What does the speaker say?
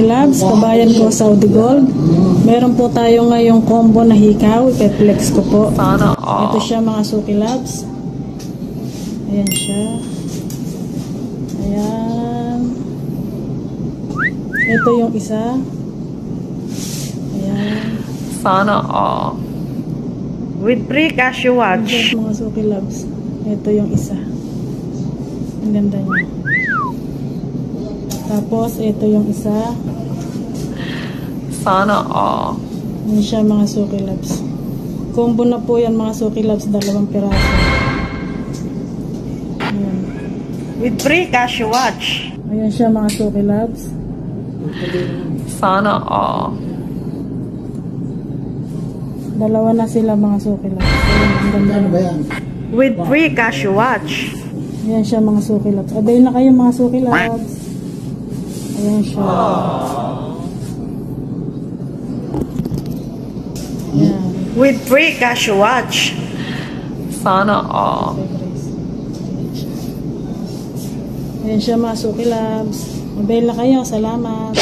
Labs, kabayan ko Saudi Gold. Meron po tayo ngayong combo na hikaw. I-flex ko po. Ito siya mga Suki Labs. Ayan siya. Ayan. Ito yung isa. Ayan. Sana all. With free cashew watch. Mga Suki Labs. Ito yung isa. Ang ganda niya. Tapos, ito yung isa. Sana all. Yan siya mga Suki Labs. Combo na po yan mga Suki Labs. 2 piraso. Ayan. With free cashew watch. Ayan siya mga Suki Labs. Sana all. 2 na sila mga Suki Labs. Ayan, ang ganda niya. With free cashew watch. Ayan siya mga Suki Labs. Abay na kayo mga Suki Labs. Ayan siya. Ayan. With free cashew watch. Sana all. Ayan siya mga Suki Labs. Abay na kayo. Salamat.